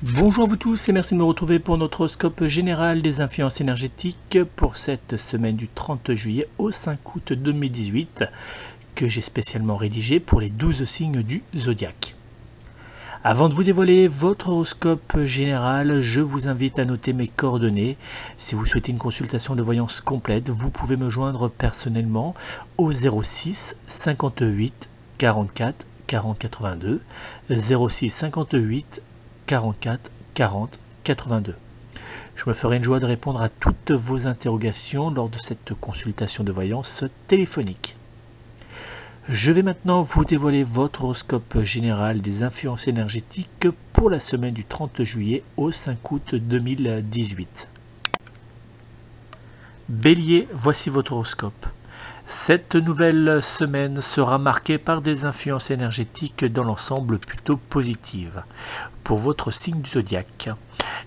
Bonjour à vous tous et merci de me retrouver pour notre horoscope général des influences énergétiques pour cette semaine du 30 juillet au 5 août 2018 que j'ai spécialement rédigé pour les 12 signes du zodiaque. Avant de vous dévoiler votre horoscope général, je vous invite à noter mes coordonnées. Si vous souhaitez une consultation de voyance complète, vous pouvez me joindre personnellement au 06 58 44 40 82 06 58 44 40 82. Je me ferai une joie de répondre à toutes vos interrogations lors de cette consultation de voyance téléphonique. Je vais maintenant vous dévoiler votre horoscope général des influences énergétiques pour la semaine du 30 juillet au 5 août 2018. Bélier, voici votre horoscope. Cette nouvelle semaine sera marquée par des influences énergétiques dans l'ensemble plutôt positives pour votre signe du zodiaque.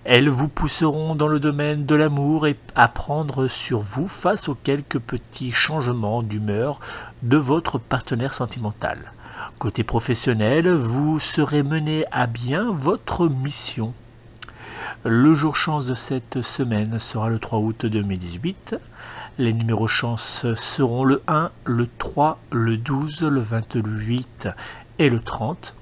Elles vous pousseront dans le domaine de l'amour et à prendre sur vous face aux quelques petits changements d'humeur de votre partenaire sentimental. Côté professionnel, vous serez mené à bien votre mission. Le jour chance de cette semaine sera le 3 août 2018. Les numéros chance seront le 1, le 3, le 12, le 28 et le 30.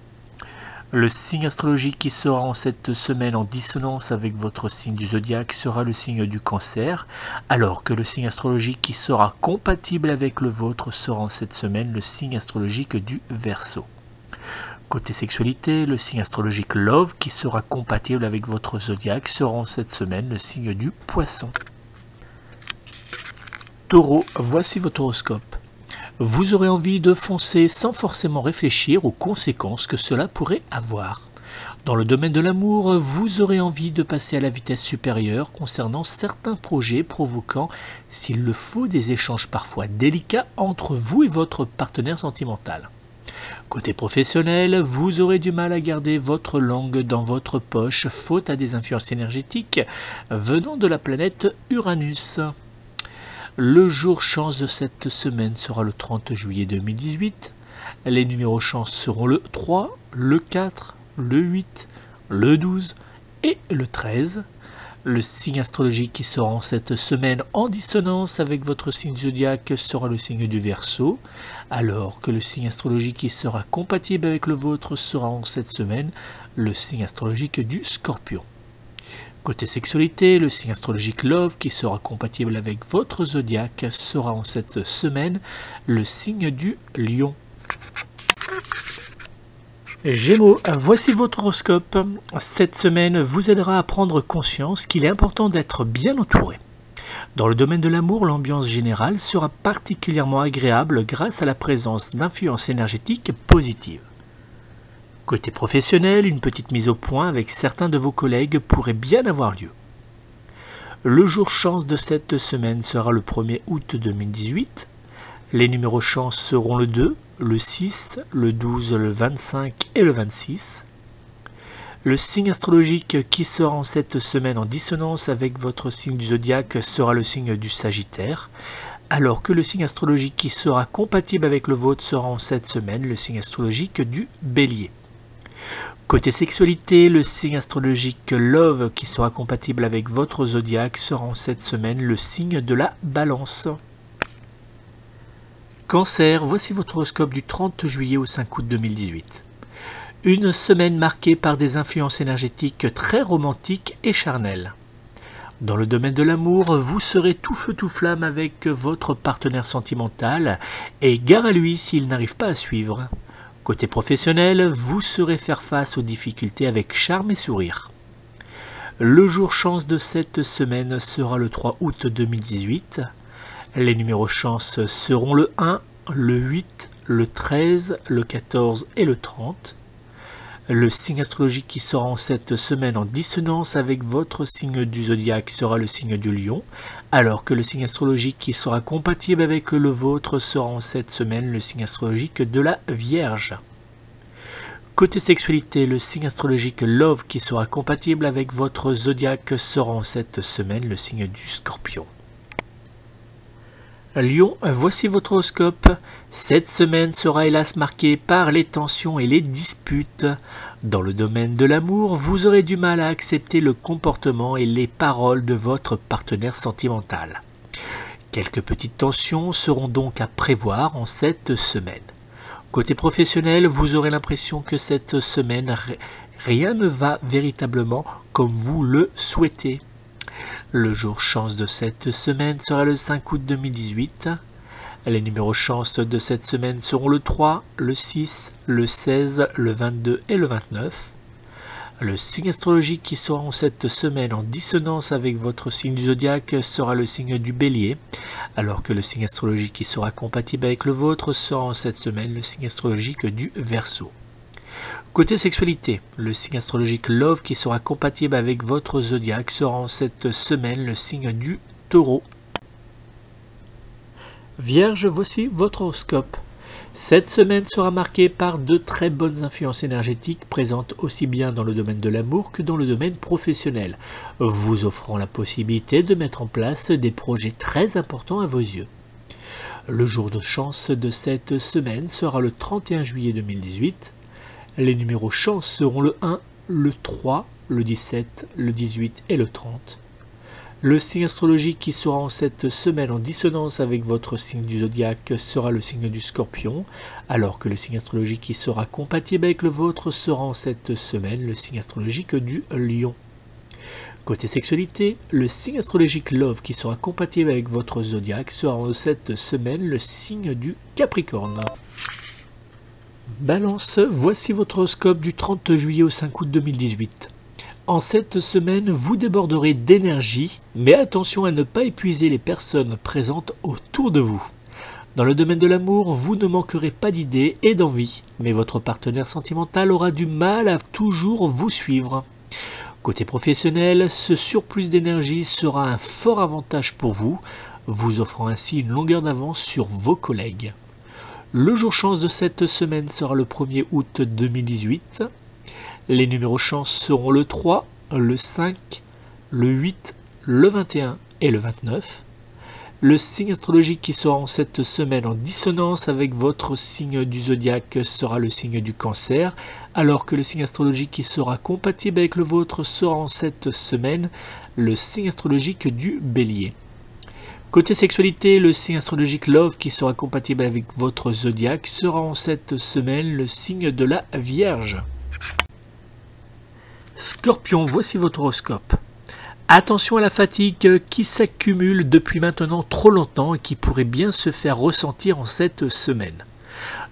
Le signe astrologique qui sera en cette semaine en dissonance avec votre signe du zodiaque sera le signe du Cancer, alors que le signe astrologique qui sera compatible avec le vôtre sera en cette semaine le signe astrologique du Verseau. Côté sexualité, le signe astrologique Love qui sera compatible avec votre zodiaque sera en cette semaine le signe du Poisson. Taureau, voici votre horoscope. Vous aurez envie de foncer sans forcément réfléchir aux conséquences que cela pourrait avoir. Dans le domaine de l'amour, vous aurez envie de passer à la vitesse supérieure concernant certains projets provoquant, s'il le faut, des échanges parfois délicats entre vous et votre partenaire sentimental. Côté professionnel, vous aurez du mal à garder votre langue dans votre poche faute à des influences énergétiques venant de la planète Uranus. Le jour chance de cette semaine sera le 30 juillet 2018. Les numéros chance seront le 3, le 4, le 8, le 12 et le 13. Le signe astrologique qui sera en cette semaine en dissonance avec votre signe zodiaque sera le signe du Verseau, alors que le signe astrologique qui sera compatible avec le vôtre sera en cette semaine le signe astrologique du Scorpion. Côté sexualité, le signe astrologique Love qui sera compatible avec votre zodiaque sera en cette semaine le signe du Lion. Gémeaux, voici votre horoscope. Cette semaine vous aidera à prendre conscience qu'il est important d'être bien entouré. Dans le domaine de l'amour, l'ambiance générale sera particulièrement agréable grâce à la présence d'influences énergétiques positives. Côté professionnel, une petite mise au point avec certains de vos collègues pourrait bien avoir lieu. Le jour chance de cette semaine sera le 1er août 2018. Les numéros chance seront le 2, le 6, le 12, le 25 et le 26. Le signe astrologique qui sera en cette semaine en dissonance avec votre signe du zodiaque sera le signe du Sagittaire, alors que le signe astrologique qui sera compatible avec le vôtre sera en cette semaine le signe astrologique du Bélier. Côté sexualité, le signe astrologique Love qui sera compatible avec votre zodiaque sera en cette semaine le signe de la Balance. Cancer, voici votre horoscope du 30 juillet au 5 août 2018. Une semaine marquée par des influences énergétiques très romantiques et charnelles. Dans le domaine de l'amour, vous serez tout feu tout flamme avec votre partenaire sentimental et gare à lui s'il n'arrive pas à suivre. Côté professionnel, vous saurez faire face aux difficultés avec charme et sourire. Le jour chance de cette semaine sera le 3 août 2018. Les numéros chance seront le 1, le 8, le 13, le 14 et le 30. Le signe astrologique qui sera en cette semaine en dissonance avec votre signe du zodiaque sera le signe du Lion, alors que le signe astrologique qui sera compatible avec le vôtre sera en cette semaine le signe astrologique de la Vierge. Côté sexualité, le signe astrologique Love qui sera compatible avec votre zodiaque sera en cette semaine le signe du Scorpion. Lion, voici votre horoscope. Cette semaine sera hélas marquée par les tensions et les disputes. Dans le domaine de l'amour, vous aurez du mal à accepter le comportement et les paroles de votre partenaire sentimental. Quelques petites tensions seront donc à prévoir en cette semaine. Côté professionnel, vous aurez l'impression que cette semaine, rien ne va véritablement comme vous le souhaitez. Le jour chance de cette semaine sera le 5 août 2018. Les numéros chance de cette semaine seront le 3, le 6, le 16, le 22 et le 29. Le signe astrologique qui sera en cette semaine en dissonance avec votre signe du zodiaque sera le signe du Bélier, alors que le signe astrologique qui sera compatible avec le vôtre sera en cette semaine le signe astrologique du Verseau. Côté sexualité, le signe astrologique Love qui sera compatible avec votre zodiaque sera en cette semaine le signe du Taureau. Vierge, voici votre horoscope. Cette semaine sera marquée par de très bonnes influences énergétiques présentes aussi bien dans le domaine de l'amour que dans le domaine professionnel, vous offrant la possibilité de mettre en place des projets très importants à vos yeux. Le jour de chance de cette semaine sera le 31 juillet 2018. Les numéros chance seront le 1, le 3, le 17, le 18 et le 30. Le signe astrologique qui sera en cette semaine en dissonance avec votre signe du zodiaque sera le signe du Scorpion, alors que le signe astrologique qui sera compatible avec le vôtre sera en cette semaine le signe astrologique du Lion. Côté sexualité, le signe astrologique Love qui sera compatible avec votre zodiaque sera en cette semaine le signe du Capricorne. Balance, voici votre horoscope du 30 juillet au 5 août 2018. En cette semaine, vous déborderez d'énergie, mais attention à ne pas épuiser les personnes présentes autour de vous. Dans le domaine de l'amour, vous ne manquerez pas d'idées et d'envie, mais votre partenaire sentimental aura du mal à toujours vous suivre. Côté professionnel, ce surplus d'énergie sera un fort avantage pour vous, vous offrant ainsi une longueur d'avance sur vos collègues. Le jour chance de cette semaine sera le 1er août 2018. Les numéros chance seront le 3, le 5, le 8, le 21 et le 29. Le signe astrologique qui sera en cette semaine en dissonance avec votre signe du zodiaque sera le signe du Cancer, alors que le signe astrologique qui sera compatible avec le vôtre sera en cette semaine le signe astrologique du Bélier. Côté sexualité, le signe astrologique Love qui sera compatible avec votre zodiaque sera en cette semaine le signe de la Vierge. Scorpion, voici votre horoscope. Attention à la fatigue qui s'accumule depuis maintenant trop longtemps et qui pourrait bien se faire ressentir en cette semaine.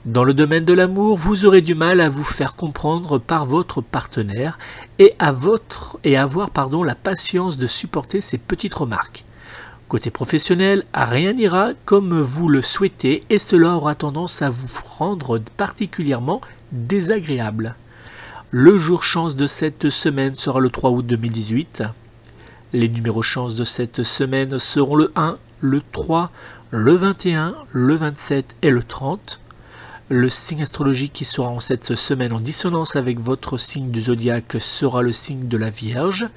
Dans le domaine de l'amour, vous aurez du mal à vous faire comprendre par votre partenaire et avoir la patience de supporter ces petites remarques. Côté professionnel, rien n'ira comme vous le souhaitez et cela aura tendance à vous rendre particulièrement désagréable. Le jour chance de cette semaine sera le 3 août 2018. Les numéros chance de cette semaine seront le 1, le 3, le 21, le 27 et le 30. Le signe astrologique qui sera en cette semaine en dissonance avec votre signe du zodiaque sera le signe de la Vierge,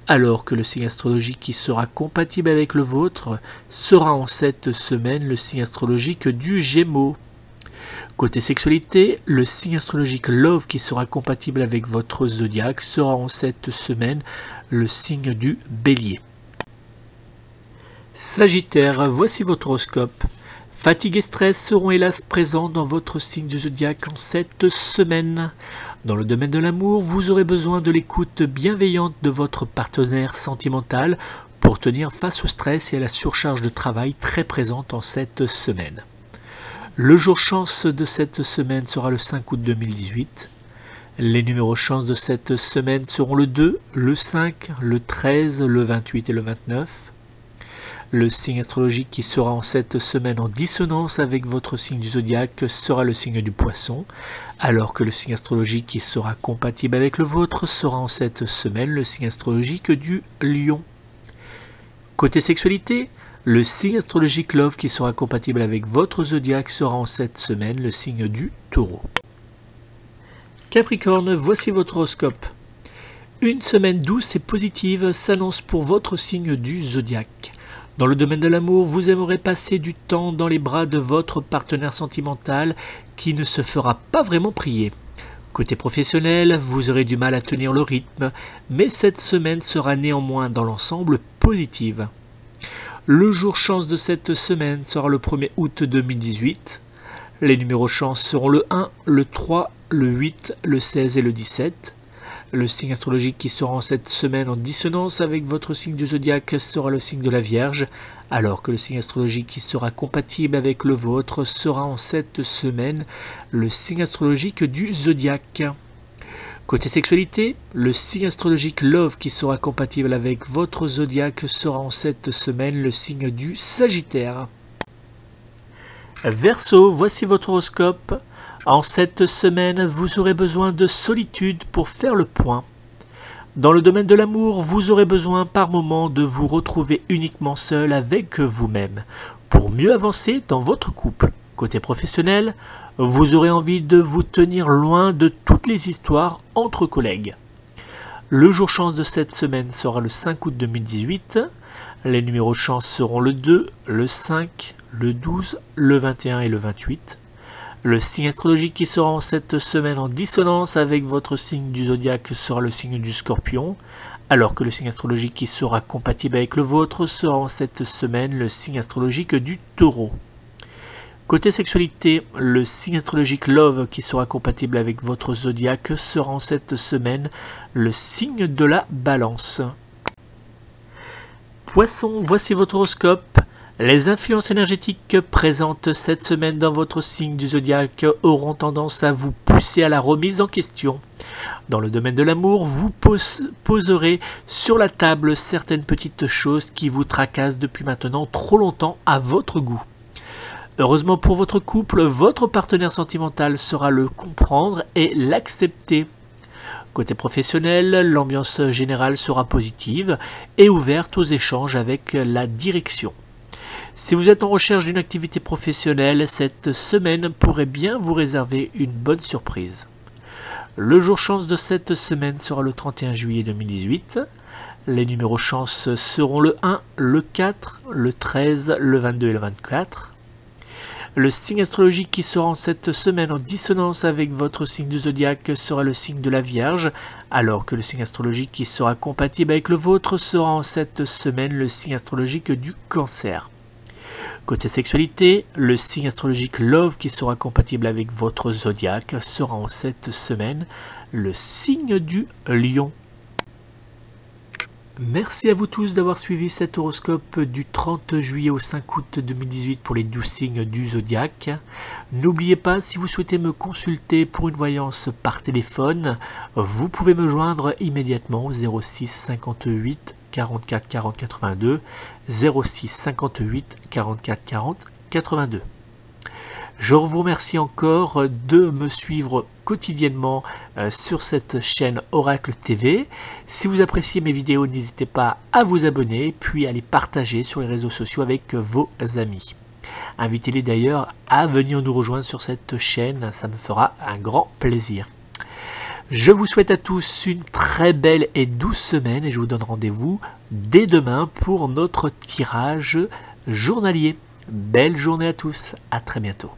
alors que le signe astrologique qui sera compatible avec le vôtre sera en cette semaine le signe astrologique du Gémeaux. Côté sexualité, le signe astrologique Love qui sera compatible avec votre zodiaque sera en cette semaine le signe du Bélier. Sagittaire, voici votre horoscope. Fatigue et stress seront hélas présents dans votre signe du zodiaque en cette semaine. Dans le domaine de l'amour, vous aurez besoin de l'écoute bienveillante de votre partenaire sentimental pour tenir face au stress et à la surcharge de travail très présente en cette semaine. Le jour chance de cette semaine sera le 5 août 2018. Les numéros chance de cette semaine seront le 2, le 5, le 13, le 28 et le 29. Le signe astrologique qui sera en cette semaine en dissonance avec votre signe du zodiaque sera le signe du Poisson, alors que le signe astrologique qui sera compatible avec le vôtre sera en cette semaine le signe astrologique du Lion. Côté sexualité, le signe astrologique Love qui sera compatible avec votre zodiaque sera en cette semaine le signe du Taureau. Capricorne, voici votre horoscope. Une semaine douce et positive s'annonce pour votre signe du zodiaque. Dans le domaine de l'amour, vous aimerez passer du temps dans les bras de votre partenaire sentimental qui ne se fera pas vraiment prier. Côté professionnel, vous aurez du mal à tenir le rythme, mais cette semaine sera néanmoins dans l'ensemble positive. Le jour chance de cette semaine sera le 1er août 2018. Les numéros chance seront le 1, le 3, le 8, le 16 et le 17. Le signe astrologique qui sera en cette semaine en dissonance avec votre signe du zodiaque sera le signe de la Vierge, alors que le signe astrologique qui sera compatible avec le vôtre sera en cette semaine le signe astrologique du zodiaque. Côté sexualité, le signe astrologique Love qui sera compatible avec votre zodiaque sera en cette semaine le signe du Sagittaire. Verseau, voici votre horoscope. En cette semaine, vous aurez besoin de solitude pour faire le point. Dans le domaine de l'amour, vous aurez besoin par moment de vous retrouver uniquement seul avec vous-même pour mieux avancer dans votre couple. Côté professionnel, vous aurez envie de vous tenir loin de toutes les histoires entre collègues. Le jour chance de cette semaine sera le 5 août 2018. Les numéros chance seront le 2, le 5, le 12, le 21 et le 28. Le signe astrologique qui sera en cette semaine en dissonance avec votre signe du zodiaque sera le signe du Scorpion, alors que le signe astrologique qui sera compatible avec le vôtre sera en cette semaine le signe astrologique du Taureau. Côté sexualité, le signe astrologique Love qui sera compatible avec votre zodiaque sera en cette semaine le signe de la Balance. Poisson, voici votre horoscope. Les influences énergétiques présentes cette semaine dans votre signe du zodiaque auront tendance à vous pousser à la remise en question. Dans le domaine de l'amour, vous poserez sur la table certaines petites choses qui vous tracassent depuis maintenant trop longtemps à votre goût. Heureusement pour votre couple, votre partenaire sentimental saura le comprendre et l'accepter. Côté professionnel, l'ambiance générale sera positive et ouverte aux échanges avec la direction. Si vous êtes en recherche d'une activité professionnelle, cette semaine pourrait bien vous réserver une bonne surprise. Le jour chance de cette semaine sera le 31 juillet 2018. Les numéros chance seront le 1, le 4, le 13, le 22 et le 24. Le signe astrologique qui sera en cette semaine en dissonance avec votre signe du zodiaque sera le signe de la Vierge, alors que le signe astrologique qui sera compatible avec le vôtre sera en cette semaine le signe astrologique du Cancer. Côté sexualité, le signe astrologique Love qui sera compatible avec votre zodiaque sera en cette semaine le signe du Lion. Merci à vous tous d'avoir suivi cet horoscope du 30 juillet au 5 août 2018 pour les 12 signes du zodiaque. N'oubliez pas, si vous souhaitez me consulter pour une voyance par téléphone, vous pouvez me joindre immédiatement au 06 58 44 40 82, 06 58 44 40 82. Je vous remercie encore de me suivre quotidiennement sur cette chaîne Oracle TV. Si vous appréciez mes vidéos, n'hésitez pas à vous abonner, puis à les partager sur les réseaux sociaux avec vos amis. Invitez-les d'ailleurs à venir nous rejoindre sur cette chaîne, ça me fera un grand plaisir. Je vous souhaite à tous une très belle et douce semaine et je vous donne rendez-vous dès demain pour notre tirage journalier. Belle journée à tous, à très bientôt.